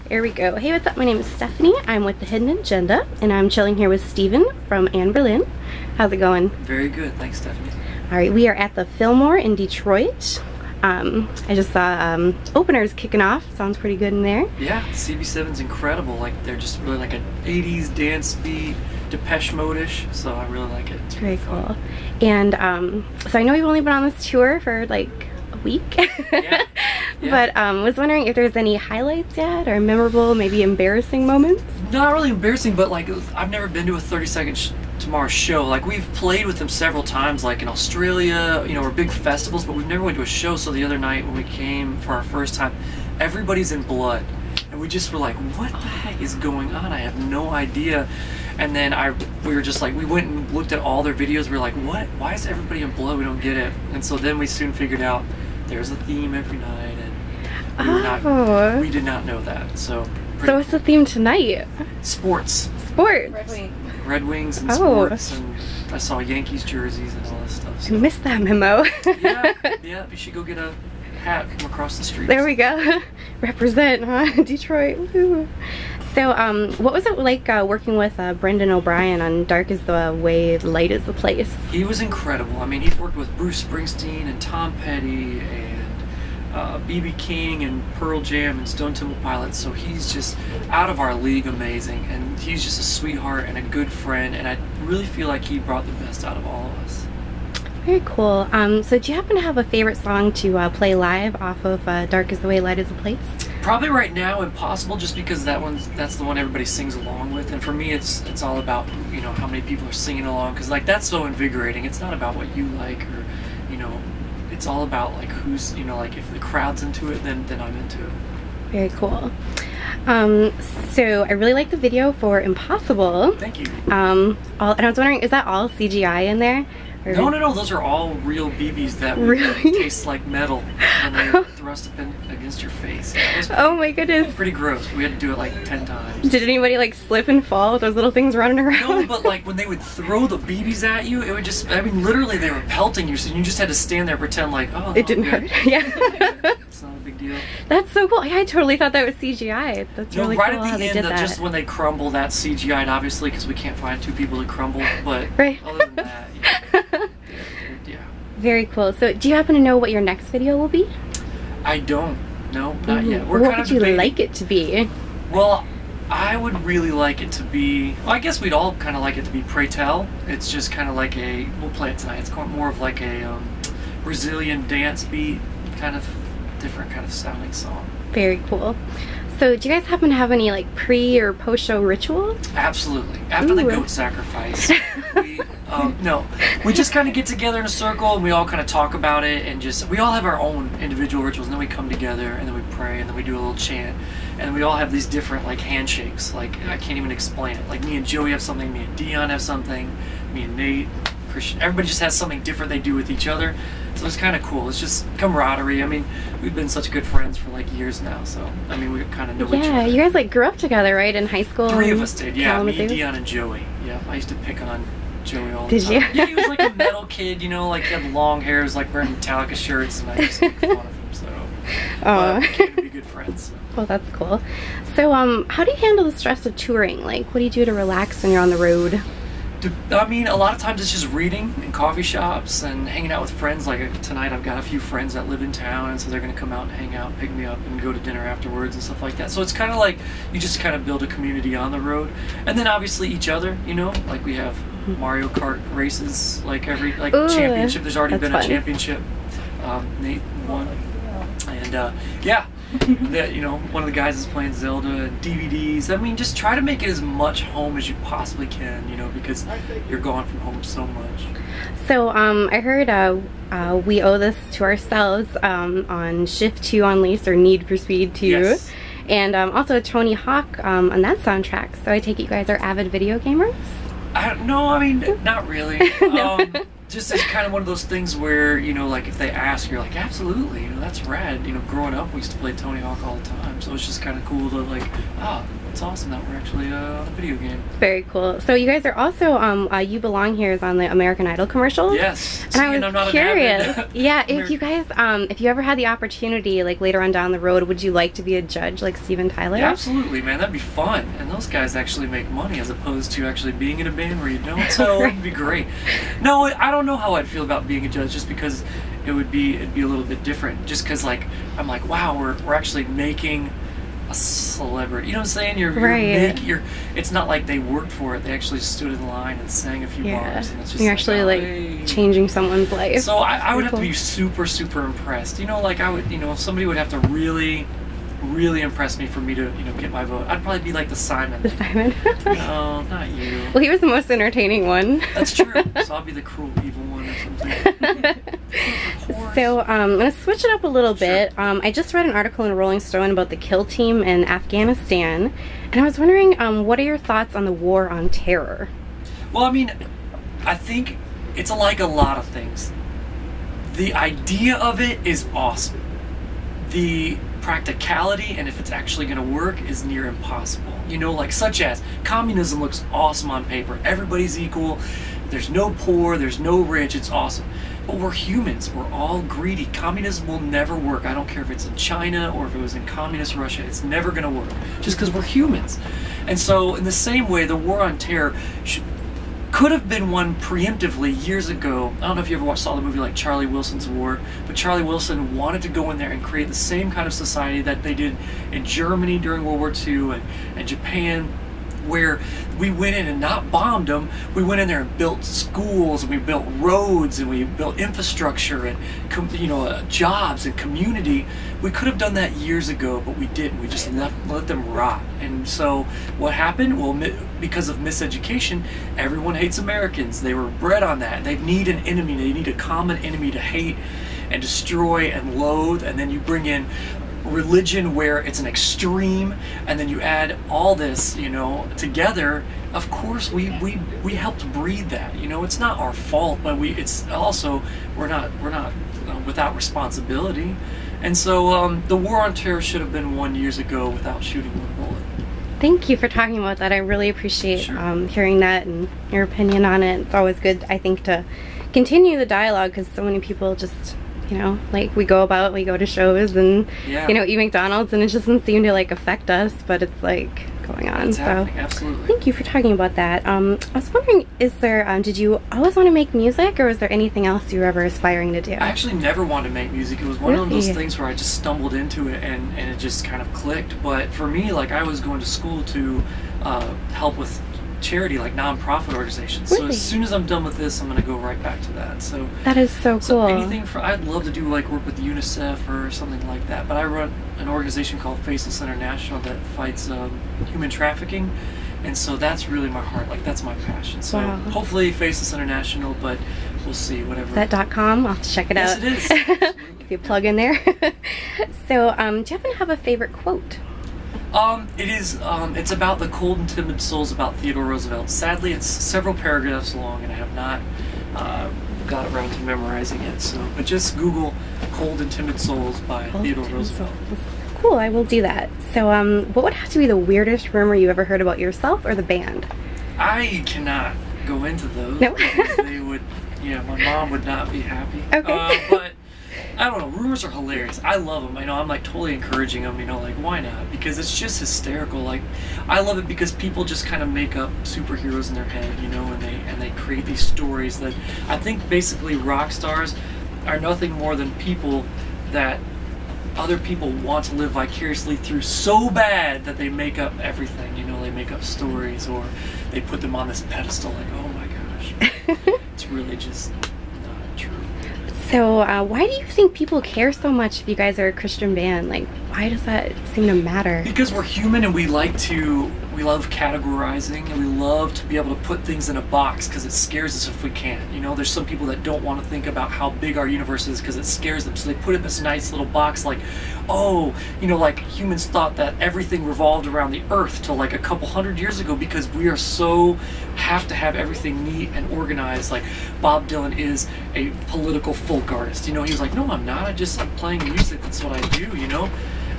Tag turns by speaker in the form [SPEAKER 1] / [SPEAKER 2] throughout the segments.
[SPEAKER 1] There we go. Hey, what's up? My name is Stephanie. I'm with The Hidden Agenda, and I'm chilling here with Steven from Anberlin. How's it going?
[SPEAKER 2] Very good. Thanks, Stephanie.
[SPEAKER 1] All right, we are at the Fillmore in Detroit. I just saw openers kicking off. Sounds pretty good in there.
[SPEAKER 2] Yeah, CB7's incredible. Like, they're just really like an 80s dance beat, Depeche Mode-ish, so I really like it. It's
[SPEAKER 1] very cool. And so I know you've only been on this tour for like a week.
[SPEAKER 2] Yeah.
[SPEAKER 1] But was wondering if there's any highlights yet, or memorable, maybe embarrassing moments?
[SPEAKER 2] Not really embarrassing, but like I've never been to a 30-second Tomorrow show. Like, we've played with them several times, like in Australia, you know, or big festivals, but we've never went to a show. So the other night when we came for our first time, everybody's in blood, and we just were like, what the heck is going on? I have no idea. And then we were just like, we went and looked at all their videos. We were like, what? Why is everybody in blood? We don't get it. And so then we soon figured out there's a theme every night, and we did not know that. So
[SPEAKER 1] what's the theme tonight?
[SPEAKER 2] Sports.
[SPEAKER 1] Sports.
[SPEAKER 2] Red Wings and sports, and I saw Yankees jerseys and all this stuff. So.
[SPEAKER 1] I missed that memo.
[SPEAKER 2] yeah, you should go get a hat from across the street.
[SPEAKER 1] There we go. Represent, huh? Detroit. Woo. So, what was it like working with Brendan Obrien on Dark is the Way, Light is the Place?
[SPEAKER 2] He was incredible. I mean, he worked with Bruce Springsteen and Tom Petty and B.B. King and Pearl Jam and Stone Temple Pilots, so he's just out of our league amazing, and he's just a sweetheart and a good friend, and I really feel like he brought the best out of all of us.
[SPEAKER 1] Very cool. So do you happen to have a favorite song to play live off of Dark is the Way, Light is the Place?
[SPEAKER 2] Probably right now, Impossible, just because that's the one everybody sings along with, and for me it's all about, you know, how many people are singing along, because like that's so invigorating. It's not about what you like, or, you know, it's all about like who's, you know, like if the crowd's into it, then I'm into it.
[SPEAKER 1] Very cool. So I really like the video for Impossible.
[SPEAKER 2] Thank you.
[SPEAKER 1] And I was wondering, is that all CGI in there?
[SPEAKER 2] No, those are all real BBs that
[SPEAKER 1] really
[SPEAKER 2] taste like metal when they thrust up against your face.
[SPEAKER 1] Oh my goodness.
[SPEAKER 2] Pretty gross. We had to do it like 10 times.
[SPEAKER 1] Did anybody like slip and fall with those little things running around?
[SPEAKER 2] No, but like when they would throw the BBs at you, it would just, I mean, literally they were pelting you, so you just had to stand there and pretend like, oh,
[SPEAKER 1] it didn't hurt. Yeah.
[SPEAKER 2] It's not a big deal.
[SPEAKER 1] That's so cool. I totally thought that was CGI. That's really
[SPEAKER 2] right
[SPEAKER 1] cool
[SPEAKER 2] at
[SPEAKER 1] how
[SPEAKER 2] the
[SPEAKER 1] they did
[SPEAKER 2] end,
[SPEAKER 1] that.
[SPEAKER 2] just when they crumble, that's CGI'd, obviously, because we can't find two people to crumble, but
[SPEAKER 1] right.
[SPEAKER 2] Other than that, yeah.
[SPEAKER 1] Very cool. So do you happen to know what your next video will be?
[SPEAKER 2] I don't. No, not yet.
[SPEAKER 1] What would you like it to be?
[SPEAKER 2] Well, I would really like it to be, well, I guess we'd all kind of like it to be Pray Tell. It's just kind of like we'll play it tonight. It's more of like a Brazilian dance beat, kind of different kind of sounding song.
[SPEAKER 1] Very cool. So do you guys happen to have any like pre or post show rituals?
[SPEAKER 2] Absolutely. After the goat sacrifice, we just kind of get together in a circle and we all kind of talk about it, and we all have our own individual rituals, and then we come together and then we pray and then we do a little chant, and we all have these different like handshakes. Like, I can't even explain it. Like, me and Joey have something, me and Dion have something, me and Nate, Christian, everybody just has something different they do with each other. So it's kind of cool. It's just camaraderie. I mean, we've been such good friends for like years now, so I mean, we kind of know each other.
[SPEAKER 1] Yeah, you guys like grew up together, right, in high school?
[SPEAKER 2] 3 of us did, yeah. Me, Dion, and Joey. Yeah, I used to pick on Joey all the time.
[SPEAKER 1] Did you?
[SPEAKER 2] Yeah, he was like a metal kid, you know, like he had long hair, was like wearing Metallica shirts, and I used to make fun of him, so. But we came to be good friends. So.
[SPEAKER 1] Well, that's cool. So, how do you handle the stress of touring? Like, what do you do to relax when you're on the road?
[SPEAKER 2] I mean, a lot of times it's just reading in coffee shops and hanging out with friends. Like tonight I've got a few friends that live in town, and so they're going to come out and hang out, pick me up, and go to dinner afterwards and stuff like that. So it's kind of like you just kind of build a community on the road. And then obviously each other, you know, like we have Mario Kart races, like every championship. There's already been a championship. Nate won. And yeah. That, you know, one of the guys is playing Zelda and DVDs. I mean, just try to make it as much home as you possibly can, you know, because you're gone from home so much. So
[SPEAKER 1] I heard we owe this to ourselves on Shift 2 on Lease, or Need for Speed 2.
[SPEAKER 2] Yes.
[SPEAKER 1] And also Tony Hawk on that soundtrack. So I take it you guys are avid video gamers?
[SPEAKER 2] No, I mean, not really. just it's kind of one of those things where, you know, like if they ask, you're like, absolutely, you know, that's rad. You know, growing up, we used to play Tony Hawk all the time, so it's just kind of cool to like, it's awesome that we're actually a video game.
[SPEAKER 1] Very cool. So you guys are also, You Belong Here is on the American Idol commercials.
[SPEAKER 2] Yes.
[SPEAKER 1] And I was curious. Yeah, if you guys, if you ever had the opportunity, like later on down the road, would you like to be a judge like Steven Tyler?
[SPEAKER 2] Yeah, absolutely, man. That'd be fun. And those guys actually make money as opposed to actually being in a band where you don't. So it'd be great. No, I don't know how I'd feel about being a judge, just because it'd be a little bit different. Just because like I'm like, wow, we're actually making a celebrity. You know what I'm saying? You're it's not like they worked for it. They actually stood in line and sang a few bars. And it's just
[SPEAKER 1] you're actually like changing someone's life.
[SPEAKER 2] So I would have to be super, super impressed. You know, like I would, you know, if somebody would have to really impressed me for me to, you know, get my vote. I'd probably be like the Simon.
[SPEAKER 1] The Simon?
[SPEAKER 2] No, not you.
[SPEAKER 1] Well, he was the most entertaining one.
[SPEAKER 2] That's true. So I'll be the cruel, evil one or something.
[SPEAKER 1] So I'm going to switch it up a little bit. I just read an article in Rolling Stone about the kill team in Afghanistan, and I was wondering, what are your thoughts on the war on terror? Well,
[SPEAKER 2] I mean, I think it's like a lot of things. The idea of it is awesome. The practicality and if it's actually going to work is near impossible. You know, like such as communism looks awesome on paper. Everybody's equal. There's no poor, there's no rich. It's awesome. But we're humans. We're all greedy. Communism will never work. I don't care if it's in China or if it was in communist Russia. It's never going to work just because we're humans. And so in the same way, the war on terror could have been won preemptively years ago. I don't know if you ever saw the movie like Charlie Wilson's War, but Charlie Wilson wanted to go in there and create the same kind of society that they did in Germany during World War II and Japan, where we went in and not bombed them. We went in there and built schools, and we built roads, and we built infrastructure, and jobs and community. We could have done that years ago, but we didn't. We just let them rot. And so what happened? Well, because of miseducation, everyone hates Americans. They were bred on that. They need an enemy. They need a common enemy to hate and destroy and loathe. And then you bring in religion where it's an extreme, and then you add all this, you know, together. Of course we helped breed that. You know, it's not our fault, but it's also we're not without responsibility. And so the war on terror should have been won years ago without shooting one bullet.
[SPEAKER 1] Thank you for talking about that. I really appreciate hearing that and your opinion on it. It's always good, I think, to continue the dialogue, because so many people just, you know, like we go to shows and, you know, eat McDonald's, and it just doesn't seem to like affect us, but it's like going on.
[SPEAKER 2] It's happening, absolutely.
[SPEAKER 1] Thank you for talking about that. I was wondering, is there, did you always want to make music, or was there anything else you were ever aspiring to do?
[SPEAKER 2] I actually never wanted to make music. It was one of those things where I just stumbled into it and it just kind of clicked. But for me, like, I was going to school to help with charity, like nonprofit organizations. So as soon as I'm done with this, I'm going to go right back to that. So
[SPEAKER 1] that is so cool.
[SPEAKER 2] So anything I'd love to do, like work with UNICEF or something like that. But I run an organization called Faceless International that fights human trafficking, and so that's really my heart. Like, that's my passion. So hopefully Faceless International, but we'll see. Whatever.
[SPEAKER 1] Is that .com? I'll have to check it out.
[SPEAKER 2] Yes, it is.
[SPEAKER 1] If you plug in there. So, do you happen to have a favorite quote?
[SPEAKER 2] It's about the cold and timid souls about Theodore Roosevelt. Sadly, it's several paragraphs long, and I have not got around to memorizing it. So, but just Google "Cold and Timid Souls" by Theodore Roosevelt.
[SPEAKER 1] Cool, I will do that. So, what would have to be the weirdest rumor you ever heard about yourself or the band?
[SPEAKER 2] I cannot go into those.
[SPEAKER 1] No.
[SPEAKER 2] They would, my mom would not be happy.
[SPEAKER 1] Okay.
[SPEAKER 2] But I don't know, rumors are hilarious. I love them. I know, I'm like totally encouraging them, like, why not? Because it's just hysterical. Like, I love it because people just kind of make up superheroes in their head, and they create these stories that I think basically rock stars are nothing more than people that other people want to live vicariously through so bad that they make up everything, they make up stories, or they put them on this pedestal like, oh my gosh. It's really just not true.
[SPEAKER 1] So why do you think people care so much if you guys are a Christian band? Like, why does that seem to matter?
[SPEAKER 2] Because we're human and we love categorizing, and we love to be able to put things in a box because it scares us if we can't. You know, there's some people that don't want to think about how big our universe is because it scares them, so they put it in this nice little box like, oh, you know, like humans thought that everything revolved around the earth till like a couple hundred years ago because we are so have to have everything neat and organized. Like Bob Dylan is a political folk artist, you know, he was like, no, I'm not, I'm playing music, that's what I do, you know.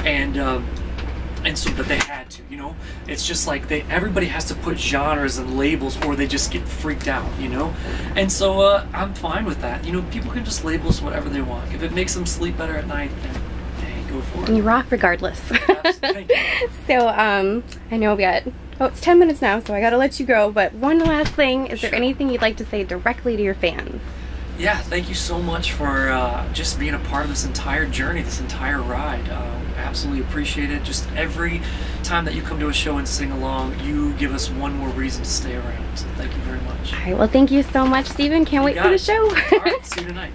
[SPEAKER 2] And so, but they had to, you know. It's just like everybody has to put genres and labels, or they just get freaked out, you know. And so I'm fine with that. You know, people can just label us whatever they want. If it makes them sleep better at night, then hey, go for it.
[SPEAKER 1] You rock regardless.
[SPEAKER 2] Thank you.
[SPEAKER 1] So I know we got, oh, it's 10 minutes now, so I gotta let you go. But one last thing, is there anything you'd like to say directly to your fans?
[SPEAKER 2] Yeah, thank you so much for just being a part of this entire journey, this entire ride. Absolutely appreciate it. Just every time that you come to a show and sing along, you give us one more reason to stay around. So thank you very much.
[SPEAKER 1] All right, well, thank you so much, Stephen. Can't wait for the show.
[SPEAKER 2] All right, see you tonight.